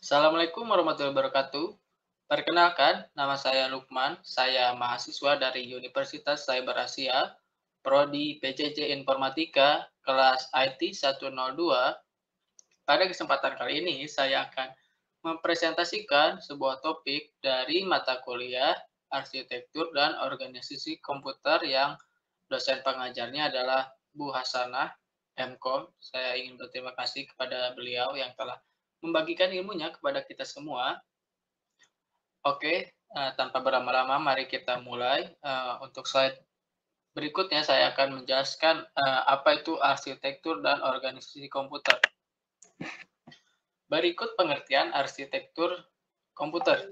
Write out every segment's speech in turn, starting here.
Assalamualaikum warahmatullahi wabarakatuh. Perkenalkan, nama saya Lukman. Saya mahasiswa dari Universitas Cyber Asia, Prodi PJJ Informatika, kelas IT 102. Pada kesempatan kali ini, saya akan mempresentasikan sebuah topik dari mata kuliah Arsitektur dan Organisasi Komputer yang dosen pengajarnya adalah Bu Hasanah, MKOM. Saya ingin berterima kasih kepada beliau yang telah membagikan ilmunya kepada kita semua. Oke, tanpa berlama-lama mari kita mulai. Untuk slide berikutnya saya akan menjelaskan apa itu arsitektur dan organisasi komputer. Berikut pengertian arsitektur komputer.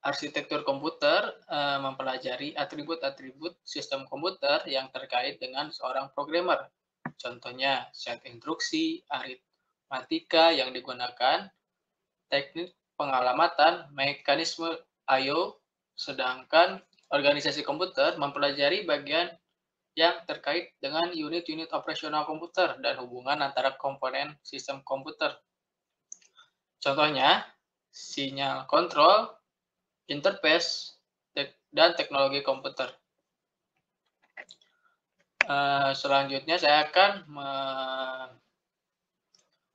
Arsitektur komputer mempelajari atribut-atribut sistem komputer yang terkait dengan seorang programmer. Contohnya, set instruksi, aritmatika yang digunakan, teknik pengalamatan, mekanisme I/O, sedangkan organisasi komputer mempelajari bagian yang terkait dengan unit-unit operasional komputer dan hubungan antara komponen sistem komputer. Contohnya, sinyal kontrol, interface, dan teknologi komputer. Selanjutnya saya akan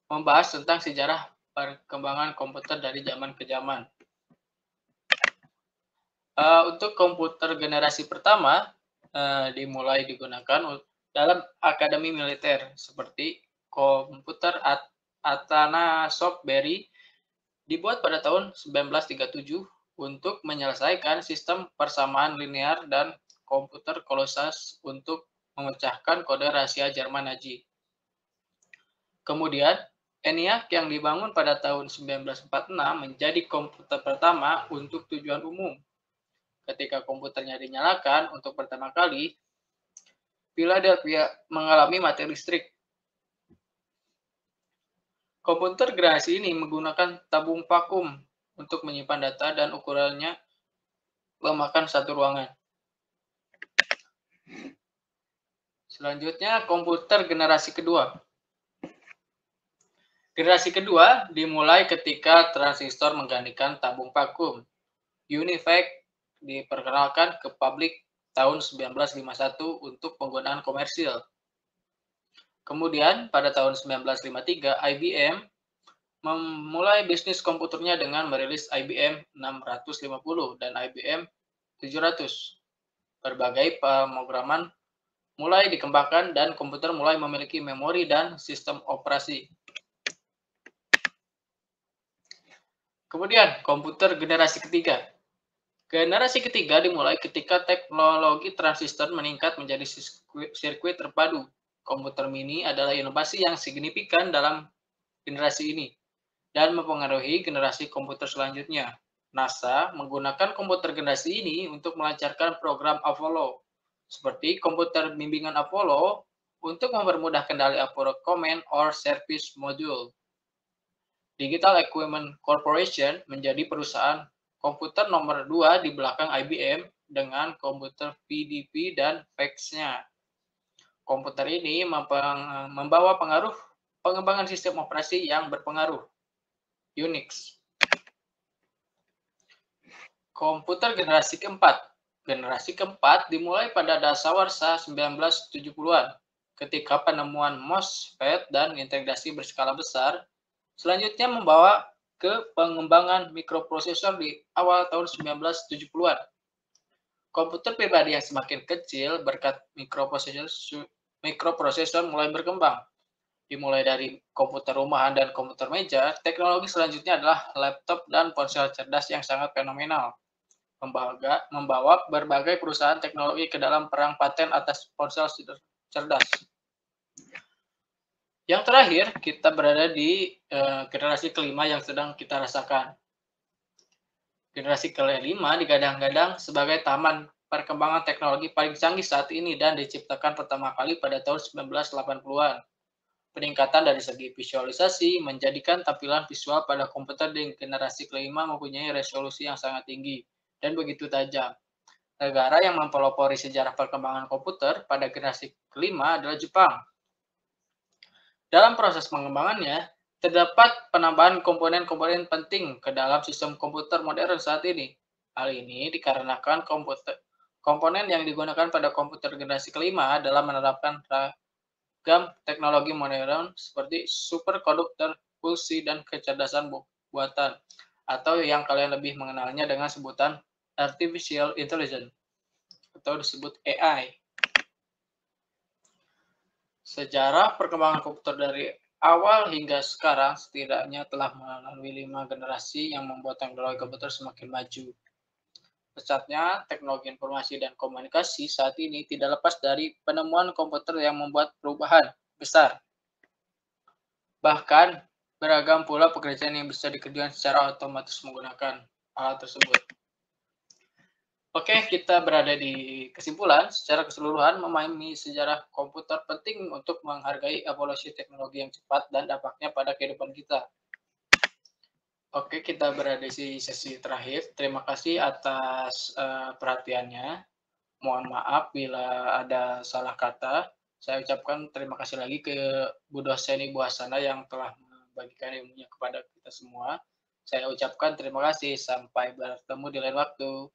membahas tentang sejarah perkembangan komputer dari zaman ke zaman. Untuk komputer generasi pertama dimulai digunakan dalam akademi militer seperti komputer Atanasoft-Berry dibuat pada tahun 1937 untuk menyelesaikan sistem persamaan linear dan komputer kolosal untuk memecahkan kode rahasia Jerman Nazi. Kemudian, ENIAC yang dibangun pada tahun 1946 menjadi komputer pertama untuk tujuan umum. Ketika komputernya dinyalakan untuk pertama kali, Philadelphia mengalami mati listrik. Komputer generasi ini menggunakan tabung vakum untuk menyimpan data dan ukurannya memakan satu ruangan. Selanjutnya, komputer generasi kedua. Generasi kedua dimulai ketika transistor menggantikan tabung vakum. UNIVAC diperkenalkan ke publik tahun 1951 untuk penggunaan komersil. Kemudian, pada tahun 1953, IBM memulai bisnis komputernya dengan merilis IBM 650 dan IBM 700. Berbagai pemrograman mulai dikembangkan dan komputer mulai memiliki memori dan sistem operasi. Kemudian, komputer generasi ketiga. Generasi ketiga dimulai ketika teknologi transistor meningkat menjadi sirkuit terpadu. Komputer mini adalah inovasi yang signifikan dalam generasi ini dan mempengaruhi generasi komputer selanjutnya. NASA menggunakan komputer generasi ini untuk melancarkan program Apollo, seperti komputer bimbingan Apollo untuk mempermudah kendali Apollo Command or Service Module. Digital Equipment Corporation menjadi perusahaan komputer nomor 2 di belakang IBM dengan komputer PDP dan PAX-nya. Komputer ini membawa pengaruh pengembangan sistem operasi yang berpengaruh. Unix. Komputer generasi keempat. Generasi keempat dimulai pada dasawarsa 1970-an ketika penemuan MOSFET dan integrasi berskala besar selanjutnya membawa ke pengembangan mikroprosesor di awal tahun 1970-an. Komputer pribadi yang semakin kecil berkat mikroprosesor mulai berkembang. Dimulai dari komputer rumahan dan komputer meja, teknologi selanjutnya adalah laptop dan ponsel cerdas yang sangat fenomenal. Membawa berbagai perusahaan teknologi ke dalam perang paten atas ponsel cerdas. Yang terakhir, kita berada di generasi kelima yang sedang kita rasakan. Generasi kelima digadang-gadang sebagai taman perkembangan teknologi paling canggih saat ini dan diciptakan pertama kali pada tahun 1980-an. Peningkatan dari segi visualisasi menjadikan tampilan visual pada komputer di generasi kelima mempunyai resolusi yang sangat tinggi dan begitu tajam. Negara yang mempelopori sejarah perkembangan komputer pada generasi kelima adalah Jepang. Dalam proses pengembangannya, Terdapat penambahan komponen-komponen penting ke dalam sistem komputer modern saat ini. Hal ini dikarenakan komponen yang digunakan pada komputer generasi kelima adalah menerapkan ragam teknologi modern seperti superkonduktor, pulsi, dan kecerdasan buatan, atau yang kalian lebih mengenalnya dengan sebutan artificial intelligence atau disebut AI. Sejarah perkembangan komputer dari awal hingga sekarang setidaknya telah melalui 5 generasi yang membuat teknologi komputer semakin maju. Pesatnya teknologi informasi dan komunikasi saat ini tidak lepas dari penemuan komputer yang membuat perubahan besar. Bahkan beragam pula pekerjaan yang bisa dikerjakan secara otomatis menggunakan alat tersebut. Oke, kita berada di kesimpulan. Secara keseluruhan, memahami sejarah komputer penting untuk menghargai evolusi teknologi yang cepat dan dampaknya pada kehidupan kita. Oke, kita berada di sesi terakhir. Terima kasih atas perhatiannya. Mohon maaf bila ada salah kata. Saya ucapkan terima kasih lagi ke Bu dosen Ibu Hasana yang telah membagikan ilmunya kepada kita semua. Saya ucapkan terima kasih. Sampai bertemu di lain waktu.